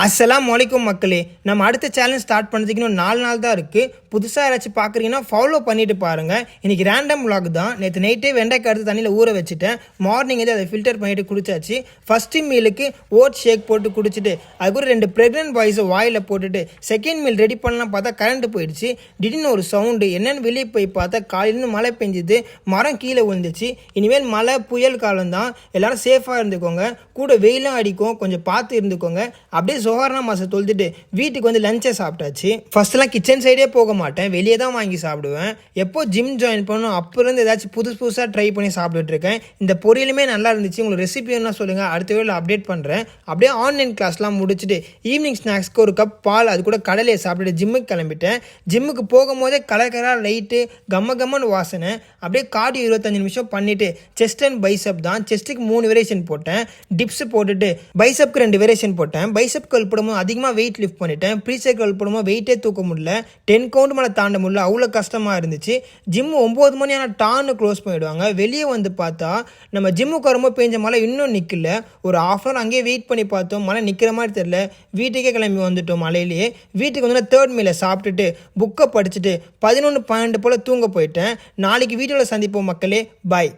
அஸ்ஸலாமு அலைக்கும் மக்களே. நம்ம அடுத்த சேலஞ்ச் ஸ்டார்ட் பண்ணுறதுக்கு இன்னும் 4 நாள் தான் இருக்குது. புதுசாக யாராச்சும் பார்க்குறீங்கன்னா ஃபாலோ பண்ணிட்டு பாருங்கள். இன்றைக்கி ரேண்டம் vlog தான். நேற்று நைட்டே வெண்டைக்காய் எடுத்து தண்ணியில் ஊற வச்சுட்டேன். மார்னிங் அதை ஃபில்டர் பண்ணிவிட்டு குடிச்சாச்சு. ஃபஸ்ட்டு மீலுக்கு ஓட் ஷேக் போட்டு குடிச்சிட்டு அதுக்கு ஒரு 2 ப்ரெக்னென்ட் பாய்ஸை வாயில் போட்டுட்டு செகண்ட் மீல் ரெடி பண்ணலாம் பார்த்தா கரண்ட்டு போயிடுச்சு. திடீர்னு ஒரு சவுண்டு என்னென்னு வெளியே போய் பார்த்தா காலையிலேருந்து மழை பெஞ்சுது. மரம் கீழே விழுந்துச்சு. இனிமேல் மழை புயல் காலம் தான். எல்லோரும் சேஃபாக இருந்துக்கோங்க. கூட வெயிலும் அடிக்கும், கொஞ்சம் பார்த்து இருந்துக்கோங்க. அப்படியே சோஹர்னா மாசை தொழுதுட்டு வீட்டுக்கு வந்து லஞ்சை சாப்பிட்டாச்சு. ஃபர்ஸ்ட்லாம் கிச்சன் சைடே போக மாட்டேன், வெளியே தான் வாங்கி சாப்பிடுவேன். எப்போ ஜிம் ஜாயின் பண்ணணும் அப்போலேருந்து ஏதாச்சும் புதுசாக ட்ரை பண்ணி சாப்பிட்டுட்டு இருக்கேன். இந்த பொரியலுமே நல்லா இருந்துச்சு. உங்களுக்கு ரெசிபி என்ன சொல்லுங்கள், அடுத்த வீடியோவில் அப்டேட் பண்ணுறேன். அப்படியே ஆன்லைன் கிளாஸ்லாம் முடிச்சுட்டு ஈவினிங் ஸ்நாக்ஸ்க்கு ஒரு கப் பால் அது கூட கடலையை சாப்பிட்டுட்டு ஜிம்முக்கு கிளம்பிட்டேன். ஜிம்முக்கு போகும்போதே கலர் லைட்டு கம்மன்னு வாசனை. அப்படியே கார்டியோ 25 நிமிஷம் பண்ணிவிட்டு செஸ்ட் அண்ட் பைசப் தான். செஸ்ட்டுக்கு 3 வேரியேஷன் போட்டேன். டிப்ஸ் போட்டுட்டு பைசப்க்கு 2 வேரியேஷன் போட்டேன். பைசப் கல் போடும்போது அதிகமாக வெயிட் லிஃப்ட் பண்ணிட்டேன். ப்ரீசெட் கல் போடும்போது வெயிட்டே தூக்க முடியல. 10 கவுண்ட் மேலே தாண்ட முடியல, அவ்வளோ கஷ்டமாக இருந்துச்சு. ஜிம்மு 9 மணி ஆனால் டான்னு க்ளோஸ் பண்ணிவிடுவாங்க. வெளியே வந்து பார்த்தா நம்ம ஜிம்முக்கு வரும்போது பெஞ்ச மழை இன்னும் நிற்கல. ஒரு ½ hour அங்கேயே வெயிட் பண்ணி பார்த்தோம், மழை நிற்கிற மாதிரி தெரியல. வீட்டுக்கே கிளம்பி வந்துட்டோம் மழையிலேயே. வீட்டுக்கு வந்து 3rd மீலை சாப்பிட்டுட்டு புக்கை படிச்சுட்டு 11-12 போல் தூங்க போயிட்டேன். நாளைக்கு வீடியோவில் சந்திப்போம் மக்களே. பாய்.